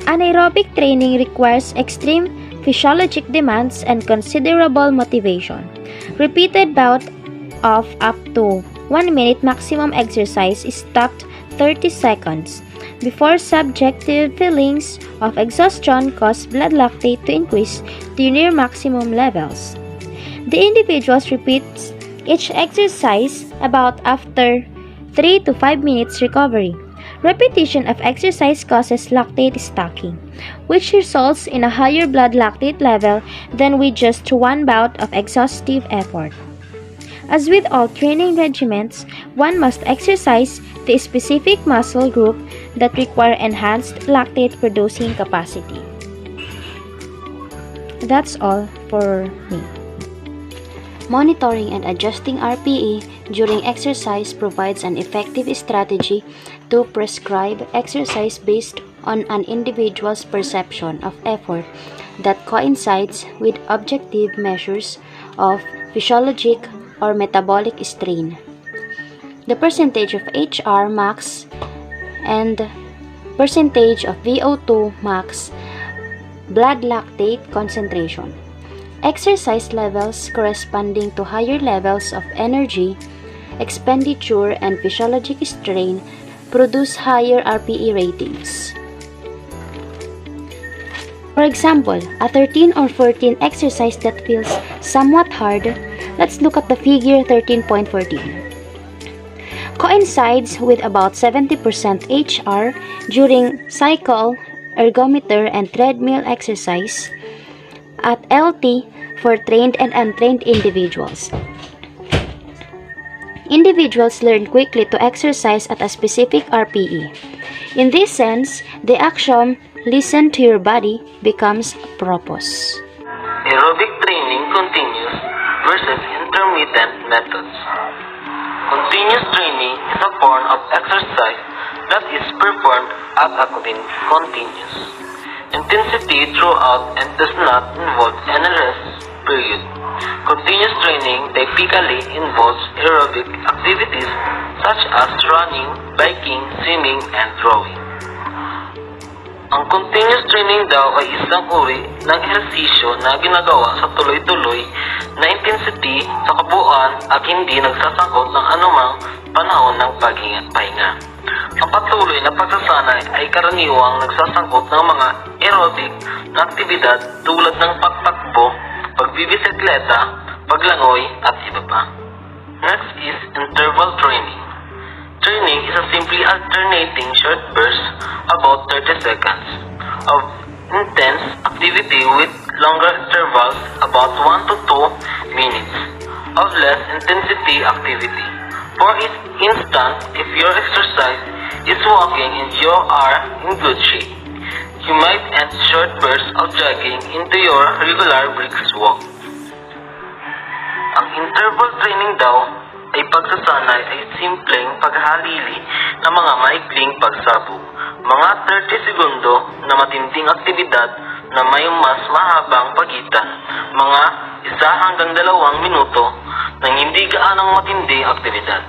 Anaerobic training requires extreme physiologic demands and considerable motivation. Repeated bouts of up to 1 minute maximum exercise is stopped 30 seconds before subjective feelings of exhaustion cause blood lactate to increase to near maximum levels. The individual repeats each exercise about after 3 to 5 minutes recovery. Repetition of exercise causes lactate stacking, which results in a higher blood lactate level than with just one bout of exhaustive effort. As with all training regimens, one must exercise the specific muscle group that require enhanced lactate producing capacity. That's all for me. Monitoring and adjusting RPE during exercise provides an effective strategy to prescribe exercise based on an individual's perception of effort that coincides with objective measures of physiologic or metabolic strain. The percentage of HR max and percentage of VO2 max blood lactate concentration. Exercise levels corresponding to higher levels of energy, expenditure, and physiologic strain produce higher RPE ratings. For example, a 13 or 14 exercise that feels somewhat hard, let's look at the figure 13.14. Coincides with about 70% HR during cycle, ergometer, and treadmill exercise at LT for trained and untrained individuals. Individuals learn quickly to exercise at a specific RPE. In this sense, the axiom "listen to your body" becomes purpose. Aerobic training continues versus intermittent methods. Continuous training is a form of exercise that is performed at a continuous intensity throughout and does not involve any rest period. Continuous training typically involves aerobic activities such as running, biking, swimming, and rowing. Ang continuous training daw ay isang uri ng ehersisyo na ginagawa sa tuloy-tuloy na intensity sa kabuuan at hindi nagsasangkot ng anumang panahon ng pahinga. Ang patuloy na pagsasanay ay karaniwang nagsasangkot ng mga aerobic na aktibidad tulad ng pagtakbo, pagbibisikleta, paglangoy, at iba pa. Next is interval training. Training is a simply alternating short bursts, about 30 seconds, of intense activity with longer intervals, about 1 to 2 minutes, of less intensity activity. For instance, if your exercise is walking and you are in good shape, you might add short bursts of jogging into your regular brisk walk. Ang interval training daw ay pagsasanay ay simpleng paghalili ng mga maikling pagsabog, mga 30 segundo na matinding aktibidad na may mas mahabang pagitan, mga 1 hanggang 2 minuto ng hindi gaanong matinding aktibidad.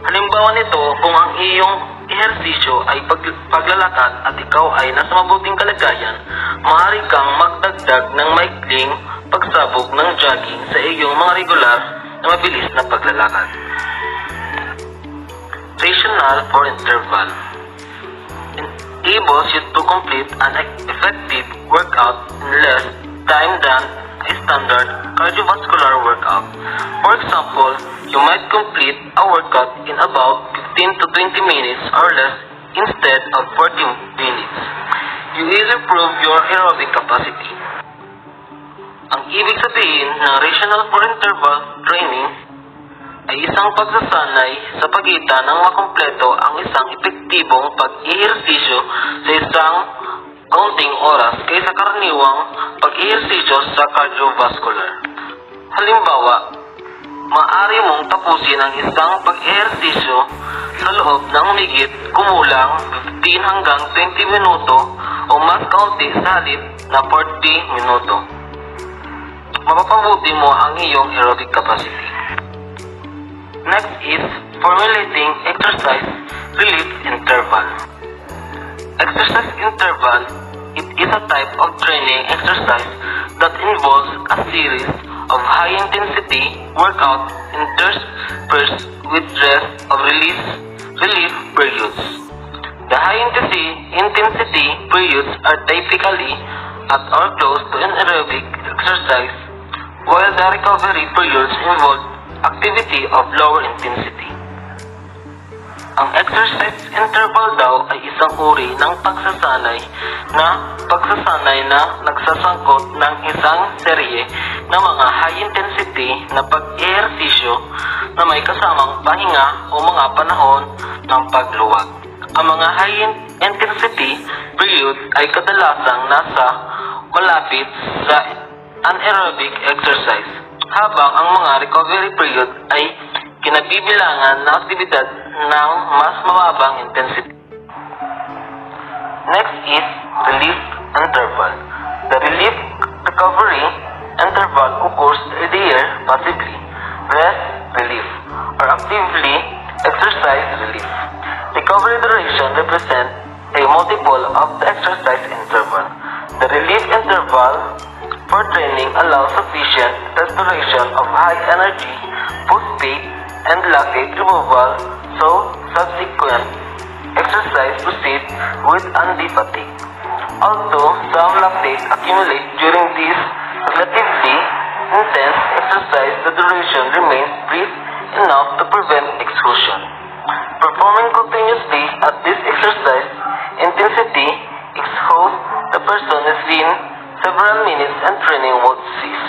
Halimbawa nito, kung ang iyong ehersisyo ay paglalakad at ikaw ay nasa mabuting kalagayan, maaari kang magdagdag ng maikling pagsabog ng jogging sa iyong mga regular na mabilis na paglalakad. Rationale for interval enables you to complete an effective workout in less time than a standard cardiovascular workout. For example, you might complete a workout in about 15 to 20 minutes or less instead of 40 minutes. You either improve your aerobic capacity. Ang ibig sabihin ng rational for interval training ay isang pagsasanay sa pagitan ng makumpleto ang isang epektibong pag-ehersisyo sa isang kaunting oras kaysa karaniwang pag-ehersisyo sa cardiovascular. Halimbawa, maaari mong tapusin ang isang pag-ehersisyo sa loob ng humigit kumulang 15 hanggang 20 minuto o mas kaunti sa halip na 40 minuto. Mapapabuti mo ang iyong aerobic capacity. Next is formulating exercise relief interval. Exercise interval, it is a type of training exercise that involves a series of high-intensity workout interspersed with rest of relief periods. The high-intensity periods are typically at or close to an aerobic exercise, while the recovery periods involve activity of lower intensity. Ang exercise interval daw ay isang uri ng pagsasanay na nagsasangkot ng isang serye ng mga high-intensity na pag-ehersisyo na may kasamang pahinga o mga panahon ng pagluwag. Ang mga high-intensity period ay kadalasang nasa malapit sa anaerobic exercise, habang ang mga recovery period ay kinabibilangan na aktibidad ng mas mababang intensity. Next is relief interval. The relief recovery interval occurs earlier, possibly rest relief or actively exercise relief. Recovery duration represents a multiple of the exercise interval. The relief interval for training allows sufficient restoration of high energy, phosphate, and lactate removal, so subsequent exercise proceeds with undefatigue. Although some lactate accumulate during this relatively intense exercise, the duration remains brief enough to prevent exhaustion. Performing continuously at this exercise intensity exhausts the person within several minutes and training won't cease.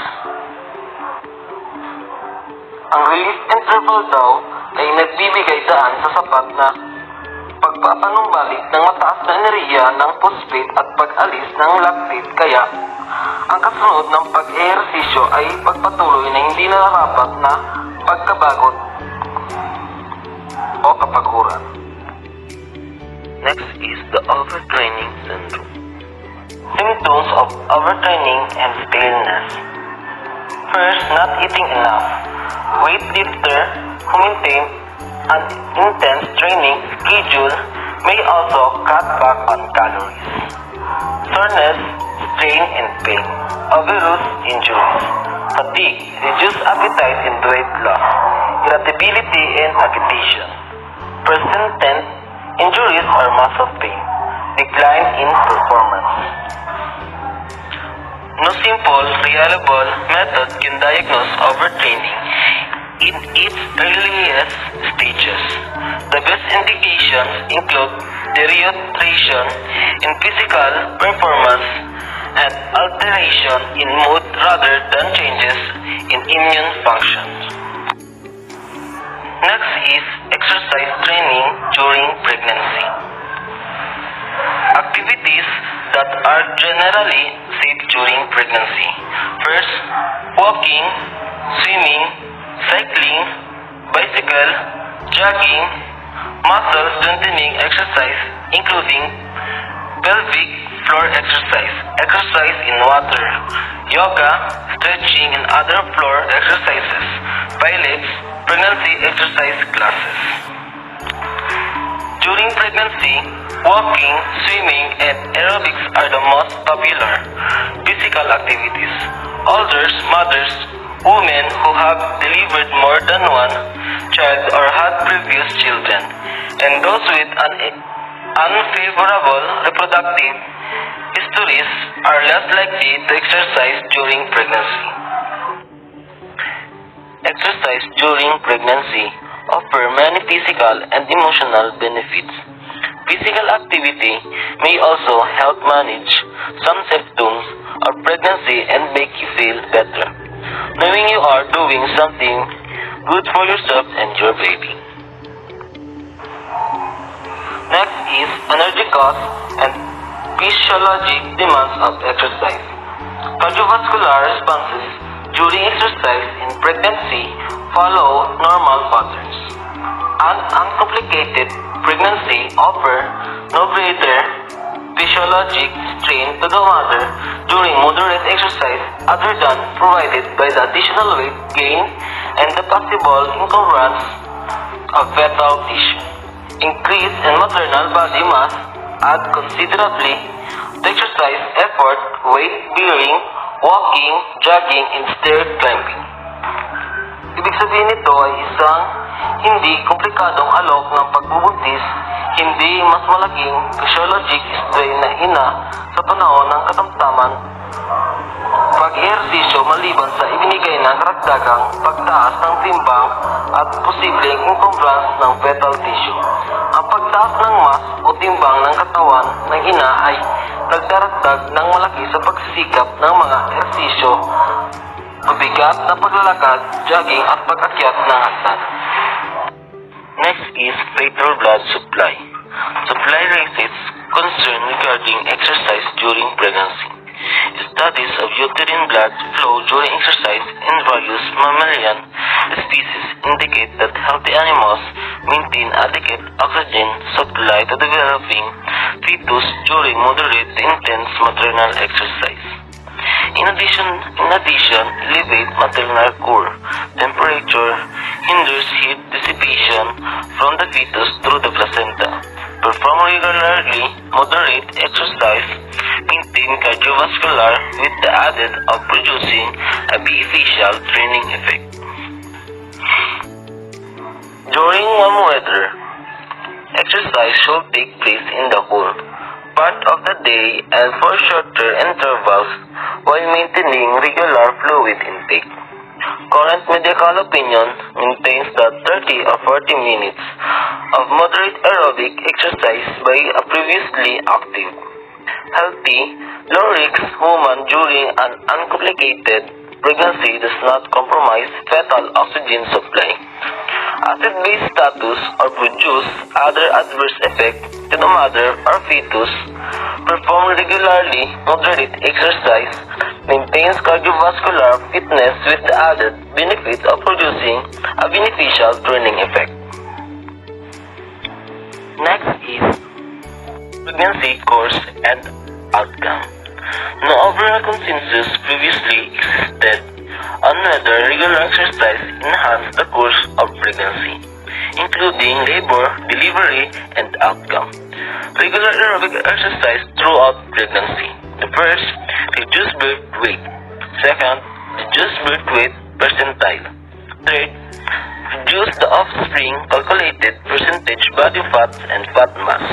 Ang relief interval daw ay nagbibigay daan sa sapat na pagpapanumbalik ng mataas na enerhiya ng phosphate at pag-alis ng lactate, kaya ang kasunod ng pag-ehersisyo ay pagpatuloy na hindi nararapat na pagkabagot o kapaguran. Next is the overtraining syndrome. Symptoms of overtraining and staleness. First, not eating enough. Weightlifter who maintain an intense training schedule may also cut back on calories. Soreness, strain and pain. Overuse injuries. Fatigue, reduced appetite and weight loss. Irritability and agitation. Persistent injuries or muscle pain. Decline in performance. No simple, reliable method can diagnose overtraining in its earliest stages. The best indications include deterioration in physical performance and alteration in mood rather than changes in immune function. Next is exercise training during pregnancy. Activities that are generally safe during pregnancy. First, walking, swimming, cycling, bicycle, jogging, muscle strengthening exercise including pelvic floor exercise in water, yoga, stretching and other floor exercises, pilates, pregnancy exercise classes. During pregnancy, walking, swimming, and aerobics are the most popular physical activities. Older mothers, women who have delivered more than one child or had previous children, and those with unfavorable reproductive histories are less likely to exercise during pregnancy. Exercise during pregnancy offer many physical and emotional benefits. Physical activity may also help manage some symptoms of pregnancy pregnancy and make you feel better, knowing you are doing something good for yourself and your baby. Next is energy cost and physiologic demands of exercise. Cardiovascular responses during exercise in pregnancy follow normal patterns. An uncomplicated pregnancy offers no greater physiologic strain to the mother during moderate exercise other than provided by the additional weight gain and the possible encumbrance of fetal tissue. Increase in maternal body mass add considerably to exercise effort, weight bearing, walking, jogging, and stair climbing. Ibig sabihin nito ay isang hindi komplikadong alok ng pagbubuntis, hindi mas malaking physiologic strain na ina sa panahon ng katamtaman, pag-ehersisyo maliban sa ibinigay ng karagdagang pagtaas ng timbang at posibleng encumbrance ng fetal tissue. Ang pagtaas ng mass o timbang ng katawan ng ina ay nagdaragdag ng malaki sa pagsisikap ng mga ehersisyo, mabigat na paglalakad, jogging at pag-akyat ng hagdan. Next is fetal blood supply. Supply rates concern regarding exercise during pregnancy. Studies of uterine blood flow during exercise in various mammalian species indicate that healthy animals maintain adequate oxygen supply to developing fetus during moderate to intense maternal exercise. In addition, elevate maternal core temperature hinders heat dissipation from the fetus through the placenta. Perform regularly moderate exercise, maintain cardiovascular with the added of producing a beneficial training effect. During warm weather, exercise should take place in the whole part of the day and for shorter intervals while maintaining regular fluid intake. Current medical opinion maintains that 30 or 40 minutes of moderate aerobic exercise by a previously active, healthy, low-risk woman during an uncomplicated pregnancy does not compromise fetal oxygen supply, acid-base status, or produce other adverse effects to the mother or fetus. Perform regularly moderate exercise, maintains cardiovascular fitness with the added benefit of producing a beneficial training effect. Next is pregnancy course and outcome. No overall consensus previously existed on whether regular exercise enhances the course of pregnancy, including labor, delivery, and outcome. Regular aerobic exercise throughout pregnancy. The first, reduce birth weight. Second, reduce birth weight percentile. Third, reduce the offspring calculated percentage body fat and fat mass.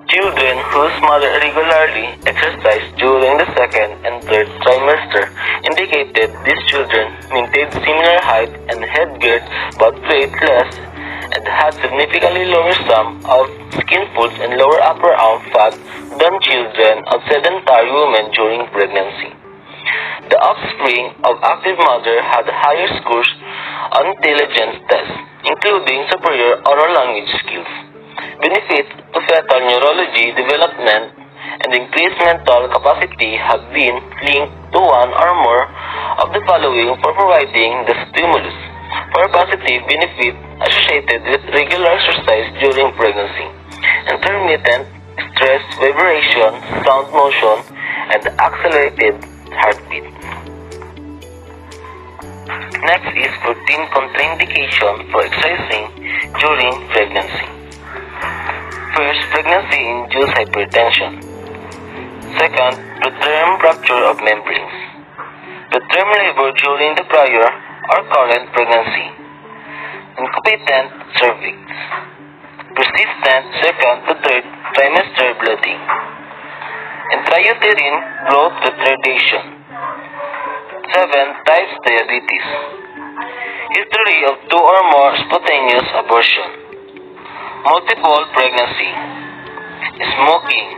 Children whose mother regularly exercised during the second and third trimester indicated these children maintained similar height and head girth but weighed less and had significantly lower sum of skin folds and lower upper arm fat than children of sedentary women during pregnancy. The offspring of active mother had higher scores on intelligence tests, including superior oral language skills, benefit to fetal neurology development, and increased mental capacity have been linked to one or more of the following for providing the stimulus for positive benefit associated with regular exercise during pregnancy: intermittent stress, vibration, sound motion, and accelerated heartbeat. Next is 14 contraindication for exercising during pregnancy. First, pregnancy-induced hypertension. Second, preterm rupture of membranes. Preterm labor during the prior or current pregnancy. Incompetent cervix. Persistent second to third trimester bleeding. Intrauterine growth retardation. 7. Types diabetes. History of 2 or more spontaneous abortion. Multiple pregnancy. Smoking.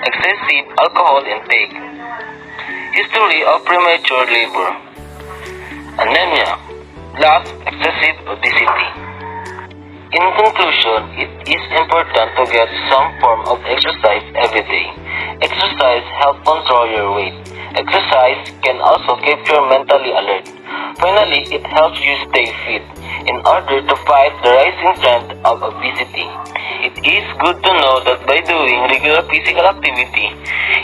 excessive alcohol intake, history of premature labor, anemia, plus excessive obesity. In conclusion, it is important to get some form of exercise every day. Exercise helps control your weight. Exercise can also keep you mentally alert. Finally, it helps you stay fit in order to fight the rising trend of obesity. It is good to know that by doing regular physical activity,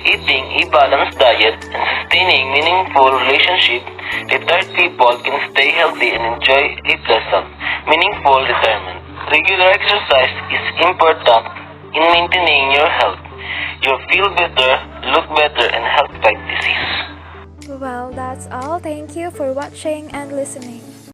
eating a balanced diet, and sustaining meaningful relationships, retired people can stay healthy and enjoy a pleasant, meaningful retirement. Regular exercise is important in maintaining your health. You feel better, look better, and help fight disease. Well, that's all. Thank you for watching and listening.